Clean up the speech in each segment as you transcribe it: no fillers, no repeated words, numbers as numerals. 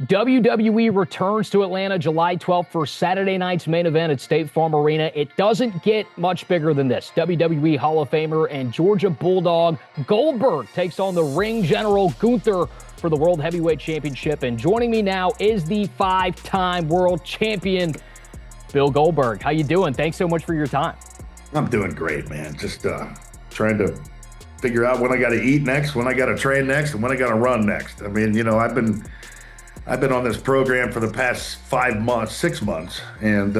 WWE returns to Atlanta July 12th for Saturday night's main event at State Farm Arena. It doesn't get much bigger than this. WWE Hall of Famer and Georgia Bulldog Goldberg takes on the ring general Gunther for the World Heavyweight Championship. And joining me now is the five-time world champion, Bill Goldberg. How you doing? Thanks so much for your time. I'm doing great, man. Just trying to figure out when I got to eat next, when I got to train next, and when I got to run next. I mean, you know, I've been on this program for the past 6 months, and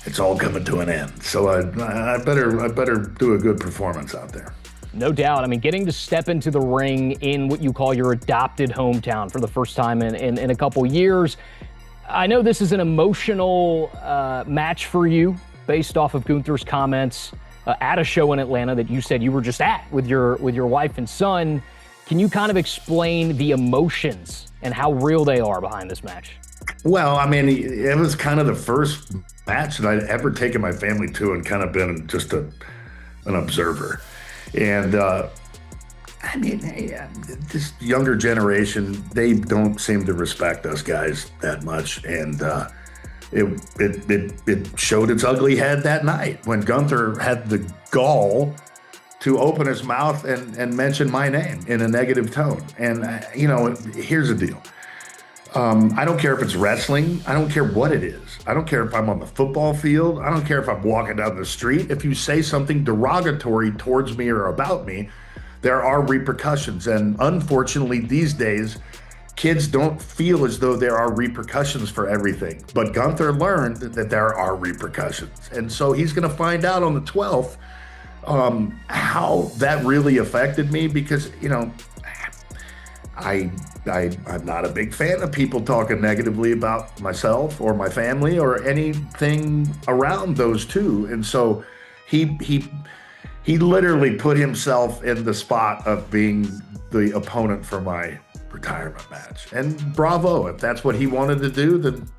it's all coming to an end. So I better do a good performance out there. No doubt. I mean, getting to step into the ring in what you call your adopted hometown for the first time in a couple years. I know this is an emotional match for you based off of Gunther's comments at a show in Atlanta that you said you were just at with your wife and son. Can you kind of explain the emotions and how real they are behind this match? Well, I mean, it was kind of the first match that I'd ever taken my family to and kind of been just an observer. And I mean, this younger generation, they don't seem to respect us guys that much. And it showed its ugly head that night when Gunther had the gall to open his mouth and mention my name in a negative tone. And, you know, here's the deal. I don't care if it's wrestling. I don't care what it is. I don't care if I'm on the football field. I don't care if I'm walking down the street. If you say something derogatory towards me or about me, there are repercussions. And unfortunately, these days, kids don't feel as though there are repercussions for everything. But Gunther learned that there are repercussions. And so he's going to find out on the 12th how that really affected me, because, you know, I'm not a big fan of people talking negatively about myself or my family or anything around those two. And so he literally put himself in the spot of being the opponent for my retirement match. And bravo, if that's what he wanted to do, then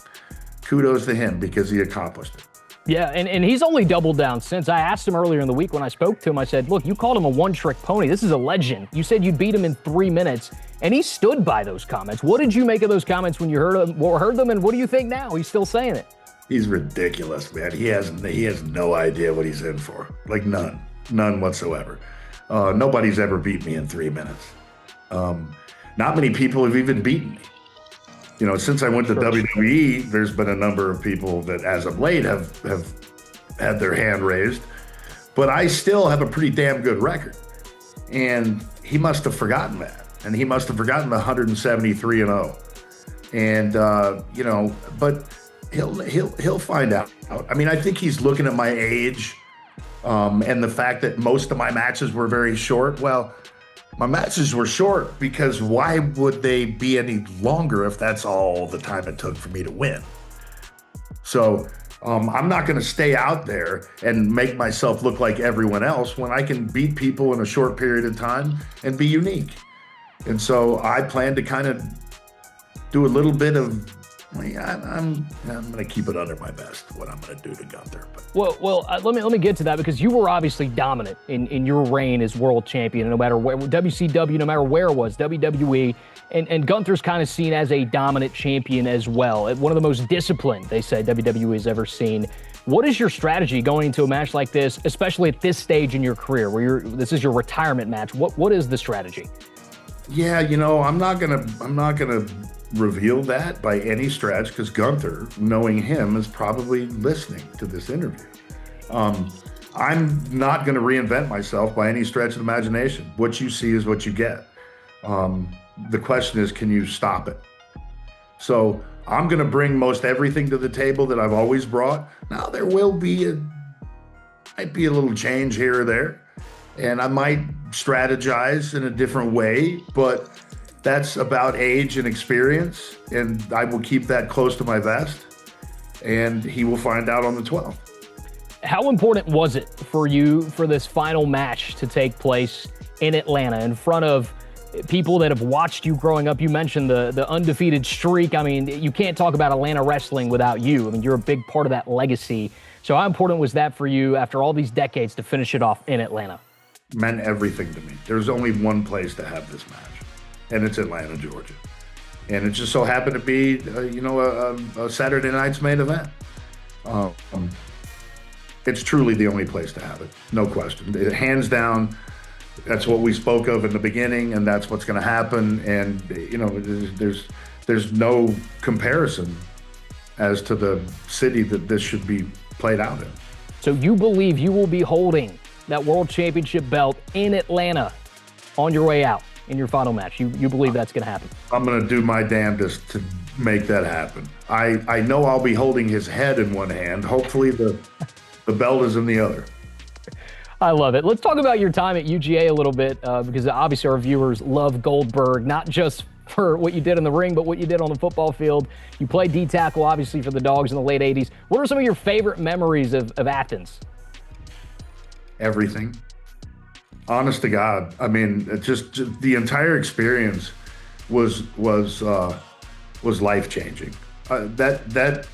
kudos to him, because he accomplished it. Yeah, and he's only doubled down since. I asked him earlier in the week when I spoke to him, I said, look, you called him a one-trick pony. This is a legend. You said you'd beat him in 3 minutes, and he stood by those comments. What did you make of those comments when you heard them, and what do you think now? He's still saying it. He's ridiculous, man. He has no idea what he's in for. Like, none whatsoever. Nobody's ever beat me in 3 minutes. Not many people have even beaten me. You know, since I went to WWE, there's been a number of people that, as of late, have had their hand raised. But I still have a pretty damn good record. And he must have forgotten that. And he must have forgotten the 173-0. And, you know, but he'll find out. I mean, I think he's looking at my age and the fact that most of my matches were very short. Well, my matches were short because why would they be any longer if that's all the time it took for me to win? So I'm not going to stay out there and make myself look like everyone else when I can beat people in a short period of time and be unique. And so I plan to kind of do a little bit of, I'm going to keep it under my vest, what I'm going to do to Gunther. But. Well, let me get to that, because you were obviously dominant in your reign as world champion, no matter where, WCW, no matter where it was, WWE, and Gunther's kind of seen as a dominant champion as well. One of the most disciplined, they said, WWE has ever seen. What is your strategy going into a match like this, especially at this stage in your career, where this is your retirement match? What is the strategy? Yeah, you know, I'm not gonna reveal that by any stretch, because Gunther, knowing him, is probably listening to this interview. I'm not going to reinvent myself by any stretch of the imagination. What you see is what you get. The question is, can you stop it? So I'm going to bring most everything to the table that I've always brought. Now, there might be a little change here or there, and I might strategize in a different way, but that's about age and experience, and I will keep that close to my vest, and he will find out on the 12th. How important was it for you for this final match to take place in Atlanta in front of people that have watched you growing up? You mentioned the undefeated streak. I mean, you can't talk about Atlanta wrestling without you. I mean, you're a big part of that legacy. So how important was that for you after all these decades to finish it off in Atlanta? Meant everything to me. There's only one place to have this match, and it's Atlanta, Georgia. And it just so happened to be, a Saturday night's main event. Um, it's truly the only place to have it, no question. Hands down, that's what we spoke of in the beginning, and that's what's going to happen. And there's no comparison as to the city that this should be played out in. So you believe you will be holding that world championship belt in Atlanta on your way out in your final match? You believe that's going to happen? I'm going to do my damnedest to make that happen. I know I'll be holding his head in one hand. Hopefully the belt is in the other. I love it. Let's talk about your time at UGA a little bit, because obviously our viewers love Goldberg, not just for what you did in the ring, but what you did on the football field. You played D-tackle, obviously, for the Dogs in the late 80s. What are some of your favorite memories of Athens? Everything. Honest to God. I mean, just the entire experience was life-changing.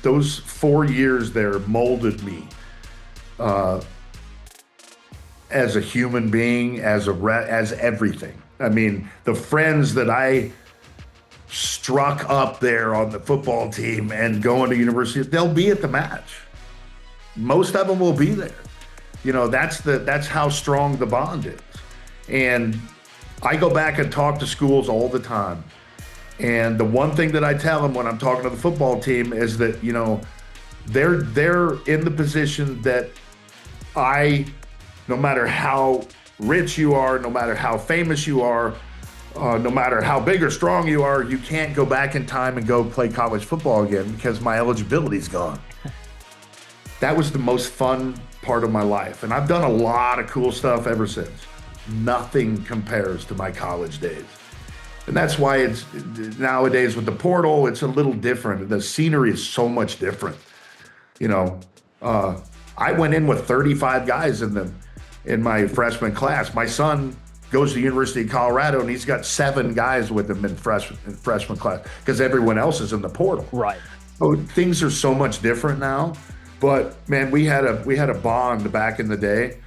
Those 4 years there molded me as a human being, as everything. I mean, the friends that I struck up there on the football team and going to university, they'll be at the match. Most of them will be there. That's how strong the bond is. And I go back and talk to schools all the time. And the one thing that I tell them when I'm talking to the football team is that, they're in the position that no matter how rich you are, no matter how famous you are, no matter how big or strong you are, you can't go back in time and go play college football again because my eligibility's gone. That was the most fun part of my life. And I've done a lot of cool stuff ever since. Nothing compares to my college days. And that's why it's nowadays with the portal, it's a little different. The scenery is so much different. I went in with 35 guys in my freshman class. My son goes to the University of Colorado, and he's got 7 guys with him in freshman class because everyone else is in the portal. Right. So things are so much different now. But man, we had a bond back in the day.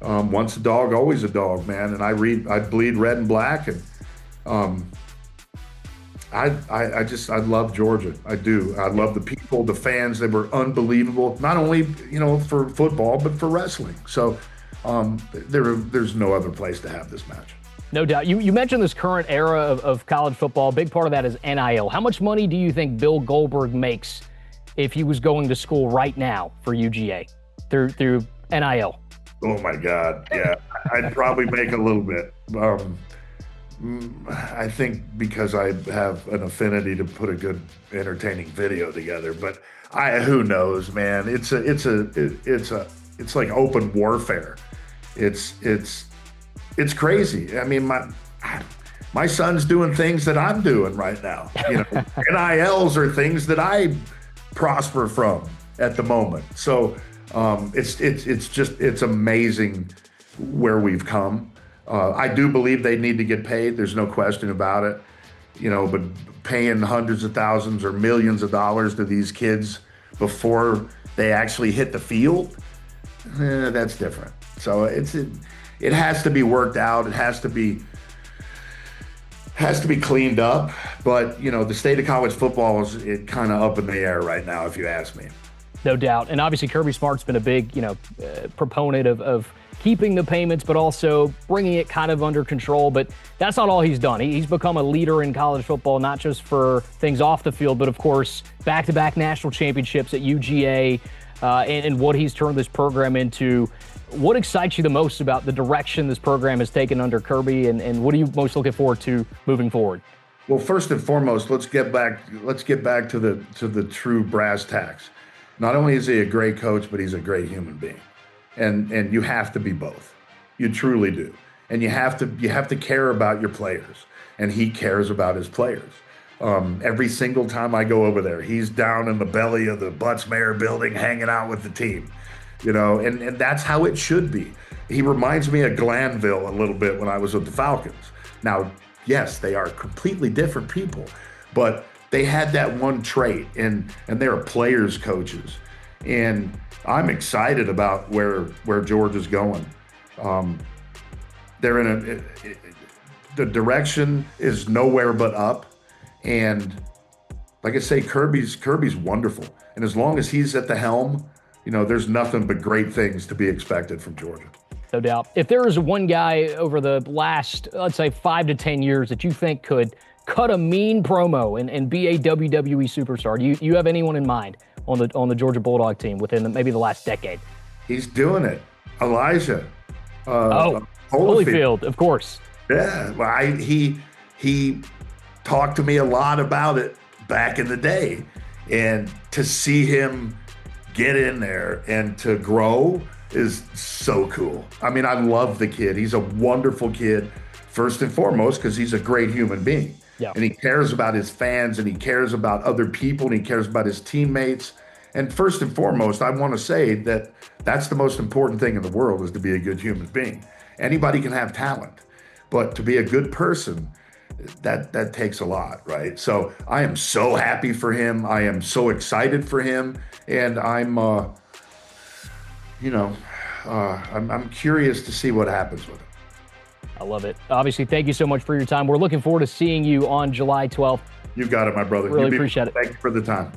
Once a dog, always a dog, man. And I bleed red and black, and I love Georgia. I do. I love the people, the fans. They were unbelievable. Not only for football, but for wrestling. So there's no other place to have this match. No doubt. You mentioned this current era of college football. A big part of that is NIL. How much money do you think Bill Goldberg makes if he was going to school right now for UGA through NIL? Oh my God, yeah. I'd probably make a little bit. I think because I have an affinity to put a good, entertaining video together. But who knows, man? It's like open warfare. It's crazy. I mean, my son's doing things that I'm doing right now. NILs are things that I prosper from at the moment. So it's amazing where we've come. I do believe they need to get paid. There's no question about it. But paying hundreds of thousands or millions of dollars to these kids before they actually hit the field, that's different. So it has to be worked out. It has to be cleaned up. But the state of college football is kind of up in the air right now, if you ask me. No doubt. And obviously Kirby Smart's been a big, proponent of keeping the payments, but also bringing it kind of under control. But that's not all he's done. He's become a leader in college football, not just for things off the field, but of course, back-to-back national championships at UGA, and what he's turned this program into. What excites you the most about the direction this program has taken under Kirby, and what are you most looking forward to moving forward? Well, first and foremost, let's get back to the true brass tacks. Not only is he a great coach, but he's a great human being. And you have to be both. You truly do. And you have to care about your players. And he cares about his players. Every single time I go over there, he's down in the belly of the Butts Mayer building hanging out with the team. And that's how it should be. He reminds me of Glanville a little bit when I was with the Falcons. Now, yes, they are completely different people, but they had that one trait, and they're players coaches. And I'm excited about where Georgia's going. They're the direction is nowhere but up, And like I say, Kirby's wonderful. And as long as he's at the helm, there's nothing but great things to be expected from Georgia. No doubt. If there is one guy over the last, let's say, 5 to 10 years that you think could cut a mean promo and be a WWE superstar, do you have anyone in mind on the Georgia Bulldog team within maybe the last decade? He's doing it. Elijah. Holyfield, of course. Yeah. Well, he talked to me a lot about it back in the day. And to see him get in there and to grow is so cool. I mean, I love the kid. He's a wonderful kid, first and foremost, because he's a great human being. Yeah. And he cares about his fans, and he cares about other people, and he cares about his teammates. And first and foremost, I want to say that that's the most important thing in the world, is to be a good human being. Anybody can have talent, but to be a good person, that takes a lot, right? So I am so happy for him. I am so excited for him. And I'm curious to see what happens with him. I love it. Obviously, thank you so much for your time. We're looking forward to seeing you on July 12th. You got it, my brother. Really appreciate it. Thank you for the time.